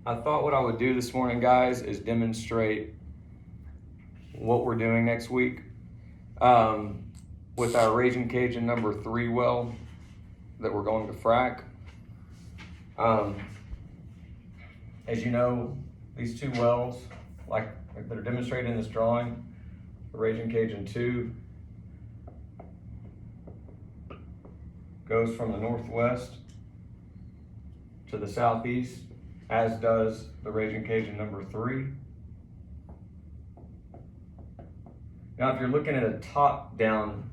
I thought what I would do this morning, guys, is demonstrate what we're doing next week with our Ragin Cajun number 3 well that we're going to frack. As you know, these 2 wells, like that are demonstrated in this drawing, the Ragin Cajun 2 goes from the northwest to the southeast, as does the Ragin Cajun number 3. Now, if you're looking at a top-down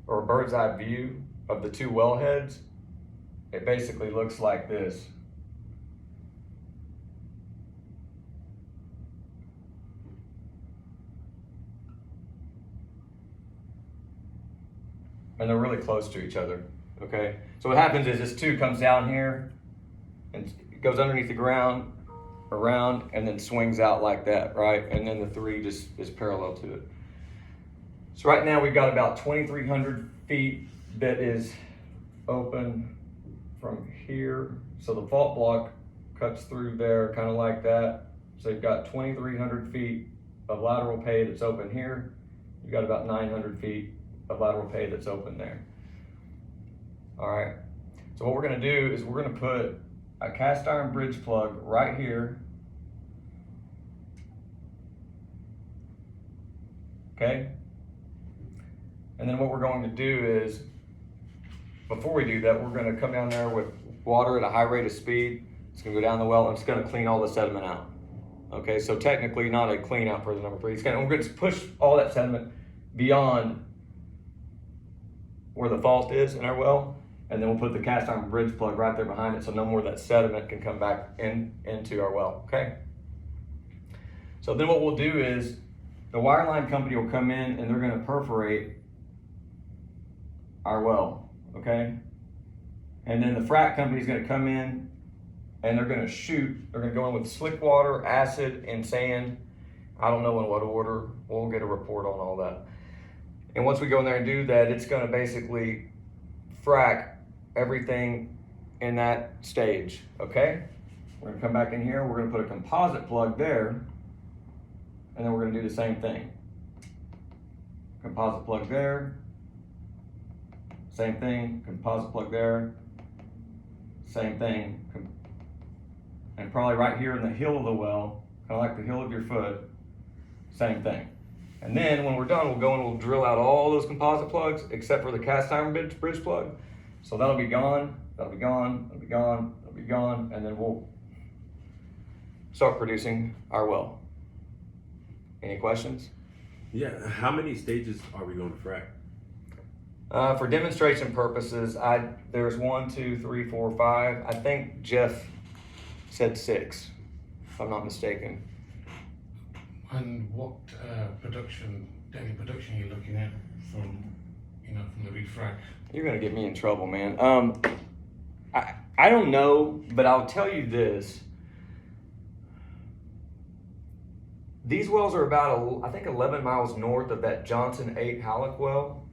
or a bird's eye view of the 2 wellheads, it basically looks like this. And they're really close to each other, okay? So what happens is this 2 comes down here and it goes underneath the ground, around, and then swings out like that, right? And then the 3 just is parallel to it. So right now we've got about 2,300 feet that is open from here. So the fault block cuts through there kind of like that. So you've got 2,300 feet of lateral pay that's open here. You've got about 900 feet of lateral pay that's open there. All right, so what we're gonna do is we're gonna put a cast iron bridge plug right here. Okay? And then what we're going to do is, before we do that, we're gonna come down there with water at a high rate of speed. It's gonna go down the well and it's gonna clean all the sediment out. Okay, so technically not a clean out for the number 3. We're gonna push all that sediment beyond where the fault is in our well, and then we'll put the cast iron bridge plug right there behind it so no more of that sediment can come back into our well, okay? So then what we'll do is the wireline company will come in and they're gonna perforate our well, okay? And then the frack company is gonna come in and they're gonna go in with slick water, acid, and sand. I don't know in what order. We'll get a report on all that. And once we go in there and do that, it's gonna basically frack everything in that stage, okay? We're gonna come back in here, we're gonna put a composite plug there, and then we're gonna do the same thing. Composite plug there, same thing, composite plug there, same thing. And probably right here in the heel of the well, kind of like the heel of your foot, same thing. And then when we're done, we'll go and we'll drill out all those composite plugs except for the cast iron bridge plug. So that'll be gone, that'll be gone, that'll be gone, that'll be gone, and then we'll start producing our well. Any questions? Yeah, how many stages are we going to frack? For demonstration purposes, there's 1, 2, 3, 4, 5. I think Jeff said 6, if I'm not mistaken. And what daily production are you looking at from the refrack? You're gonna get me in trouble, man. I don't know, but I'll tell you this. These wells are about, I think, 11 miles north of that Johnson 8 Halleck well.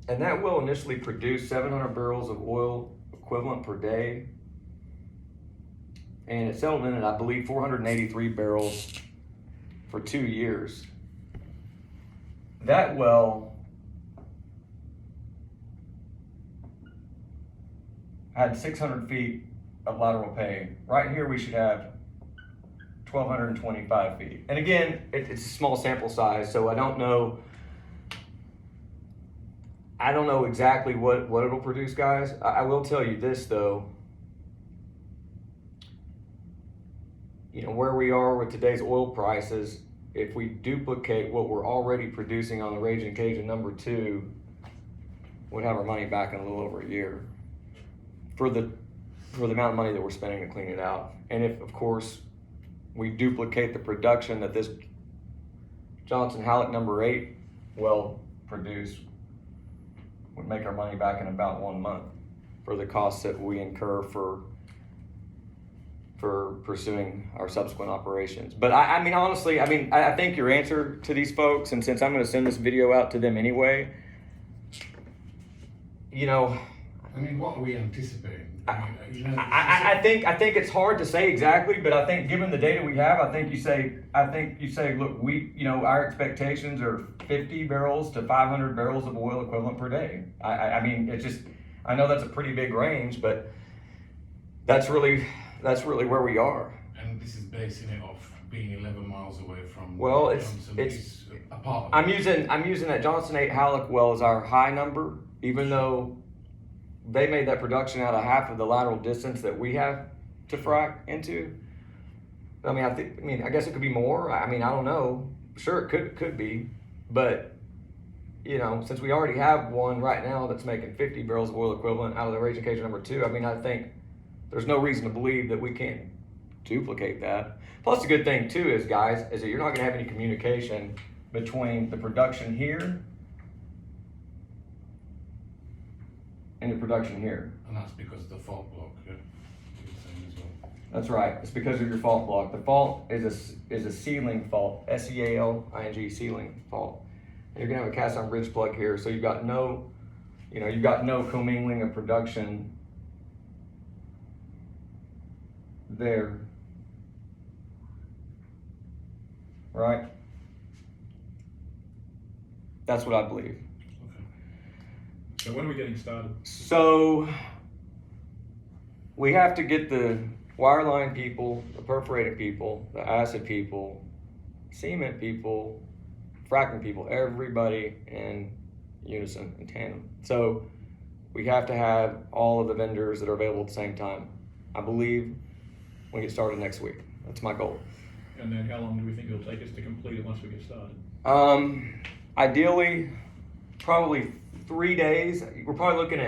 And that well initially produced 700 barrels of oil equivalent per day. And it settled in at, I believe, 483 barrels for 2 years. That well had 600 feet of lateral pay. Right here we should have 1,225 feet. And again, it's a small sample size, so I don't know exactly what it'll produce, guys. I will tell you this though. Where we are with today's oil prices, if we duplicate what we're already producing on the Ragin Cajun number 2, we'd have our money back in a little over a year for the amount of money that we're spending to clean it out. And if, of course, we duplicate the production that this Johnson Halleck number 8 well produced, would make our money back in about 1 month for the costs that we incur for pursuing our subsequent operations. But I mean, honestly, I think your answer to these folks, and since I'm gonna send this video out to them anyway, I mean, what are we anticipating? I mean, you know, I think it's hard to say exactly, but I think given the data we have, I think you say, look, our expectations are 50 barrels to 500 barrels of oil equivalent per day. I mean, it's just, I know that's a pretty big range, but that's really where we are. And this is basing it off being 11 miles away from. Well, Johnson, it's which is a part of I'm it. using that Johnson 8 Halleck well as our high number, even though they made that production out of half of the lateral distance that we have to frack into. I mean, I guess it could be more. I mean, I don't know. Sure, it could be, but since we already have one right now that's making 50 barrels of oil equivalent out of the Ragin Cajun number 2, I mean, I think there's no reason to believe that we can't duplicate that. Plus, the good thing too is, guys, is that you're not going to have any communication between the production here and the production here. And that's because of the fault block, yeah? You're saying as well. That's right. It's because of your fault block. The fault is a sealing fault, SEALING sealing fault. And you're gonna have a cast iron bridge plug here, so you've got no commingling of production there, right? That's what I believe. Okay. So when are we getting started? So we have to get the wireline people, the perforated people, the acid people, cement people, fracking people, everybody in unison, in tandem. So we have to have all of the vendors that are available at the same time. I believe we get started next week. That's my goal. And then how long do we think it'll take us to complete it once we get started? Ideally, probably 3 days. We're probably looking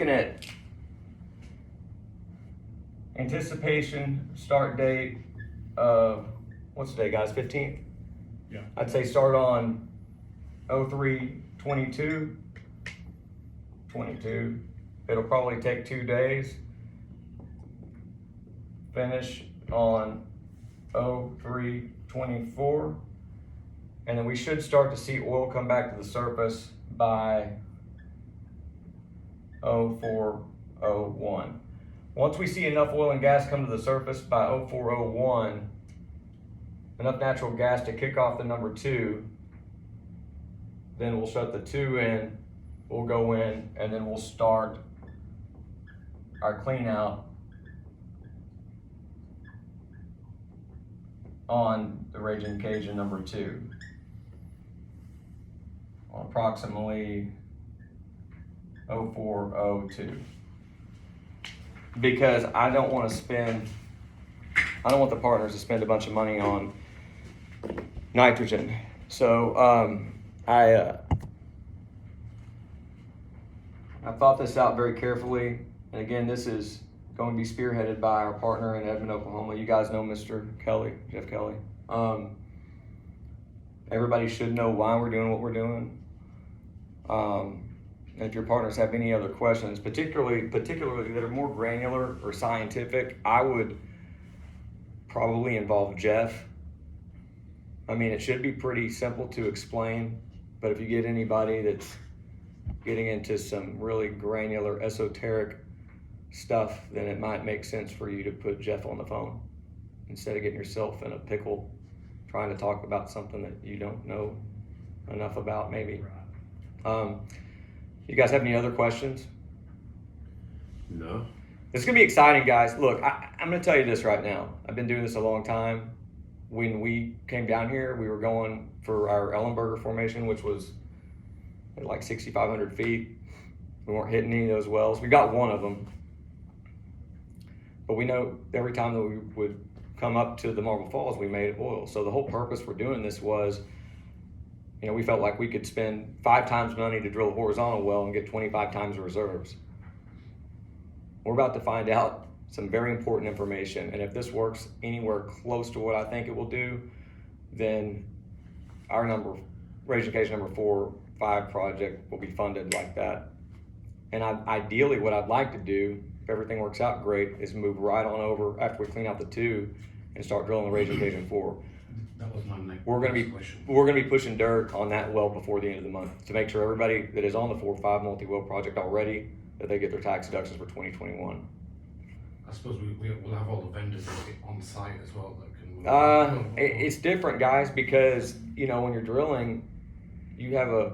at anticipation start date of, what's the day, guys? 15th? Yeah. I'd say start on 03/22. 22. It'll probably take 2 days. Finish on 03/24. And then we should start to see oil come back to the surface by 04/01. Once we see enough oil and gas come to the surface by 04/01, enough natural gas to kick off the number 2, then we'll shut the 2 in, we'll go in, and then we'll start our clean out on the Ragin Cajun number 2 on approximately 04/02. Because I don't want the partners to spend a bunch of money on nitrogen. So I thought this out very carefully, and again, this is going to be spearheaded by our partner in Edmond, Oklahoma. You guys know Mr. Kelly, Jeff Kelly. Everybody should know why we're doing what we're doing. And if your partners have any other questions, particularly that are more granular or scientific, I would probably involve Jeff. I mean, it should be pretty simple to explain, but if you get anybody that's getting into some really granular, esoteric stuff, then it might make sense for you to put Jeff on the phone instead of getting yourself in a pickle trying to talk about something that you don't know enough about, maybe. You guys have any other questions? No. It's gonna be exciting, guys. Look, I'm gonna tell you this right now. I've been doing this a long time. When we came down here, we were going for our Ellenberger formation, which was at like 6,500 feet. We weren't hitting any of those wells. We got one of them. But we know every time that we would come up to the Marble Falls, we made oil. So the whole purpose for doing this was, we felt like we could spend 5 times money to drill a horizontal well and get 25 times the reserves. We're about to find out some very important information, and if this works anywhere close to what I think it will do, then our Ragin Cajun number 4-5 project will be funded like that. And ideally, what I'd like to do, if everything works out great, is move right on over after we clean out the 2 and start drilling the Ragin Cajun 4. That was my next We're gonna question. be pushing dirt on that well before the end of the month to make sure everybody that is on the 4-5 multi-well project already, that they get their tax deductions for 2021. I suppose we'll have all the vendors on site as well that can. It's different, guys, because you know when you're drilling, you have a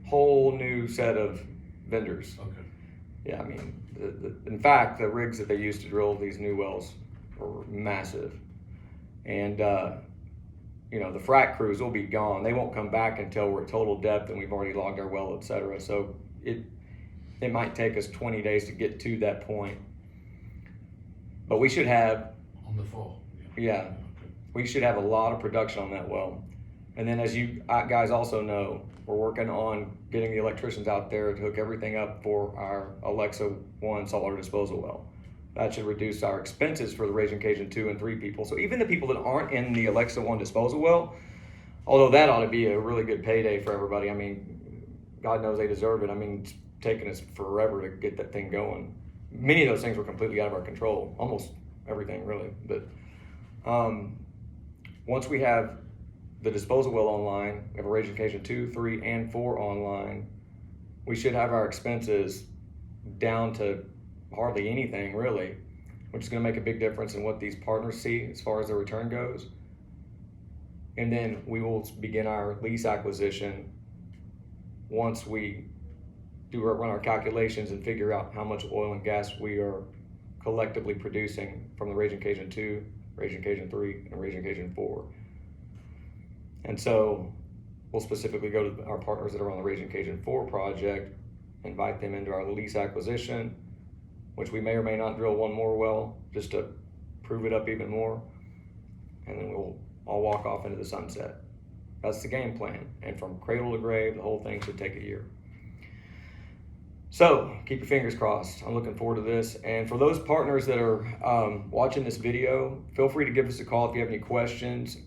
whole new set of vendors. Okay. Yeah, I mean, in fact, the rigs that they use to drill these new wells are massive, and you know the frack crews will be gone. They won't come back until we're at total depth and we've already logged our well, etc. So it might take us 20 days to get to that point, but we should have. On the fall. Yeah. Okay. We should have a lot of production on that well. And then as you guys also know, we're working on getting the electricians out there to hook everything up for our Alexa 1 saltwater disposal well. That should reduce our expenses for the Ragin Cajun 2 and 3 people. So even the people that aren't in the Alexa 1 disposal well, although that ought to be a really good payday for everybody. I mean, God knows they deserve it. I mean, it's taken us forever to get that thing going. Many of those things were completely out of our control, almost everything really. But once we have the disposal well online, we have a Ragin Cajun 2, 3, and 4 online, we should have our expenses down to hardly anything really, which is going to make a big difference in what these partners see as far as their return goes. And then we will begin our lease acquisition once we run our calculations and figure out how much oil and gas we are collectively producing from the Ragin Cajun 2, Ragin Cajun 3, and Ragin Cajun 4. And so we'll specifically go to our partners that are on the Ragin Cajun 4 project, invite them into our lease acquisition, which we may or may not drill one more well just to prove it up even more. And then we'll all walk off into the sunset. That's the game plan. And from cradle to grave, the whole thing should take a year. So keep your fingers crossed. I'm looking forward to this. And for those partners that are watching this video, feel free to give us a call if you have any questions.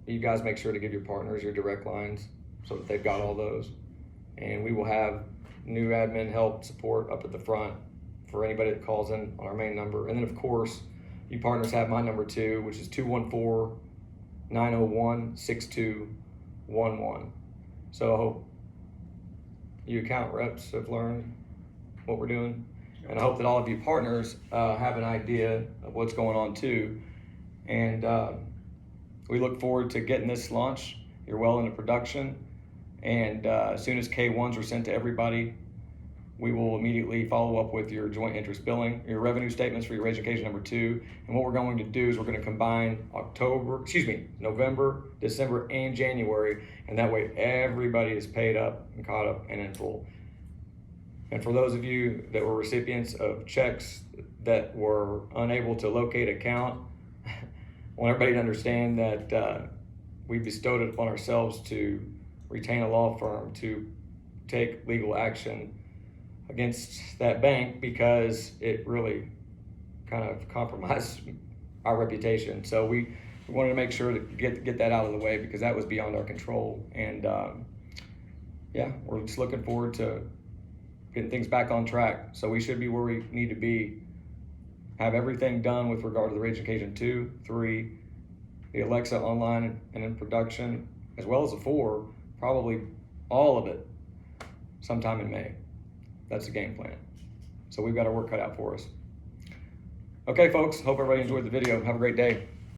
You guys make sure to give your partners your direct lines so that they've got all those. And we will have new admin help support up at the front for anybody that calls in on our main number. And then of course, you partners have my number too, which is 214-901-6211. So I hope you account reps have learned what we're doing. And I hope that all of you partners have an idea of what's going on too. And we look forward to getting this launched. You're well into production. And as soon as K1s are sent to everybody, we will immediately follow up with your joint interest billing, your revenue statements for your Ragin Cajun number 2. And what we're going to do is we're going to combine November, December, and January. And that way everybody is paid up and caught up and in full. And for those of you that were recipients of checks that were unable to locate account, I want everybody to understand that we bestowed it upon ourselves to retain a law firm to take legal action against that bank because it really kind of compromised our reputation. So we wanted to make sure to get that out of the way because that was beyond our control. And yeah, we're just looking forward to getting things back on track. So we should be where we need to be, have everything done with regard to the Ragin Cajun 2, 3, the Alexa online and in production, as well as the 4, probably all of it sometime in May. That's the game plan. So we've got our work cut out for us. Okay, folks, hope everybody enjoyed the video. Have a great day.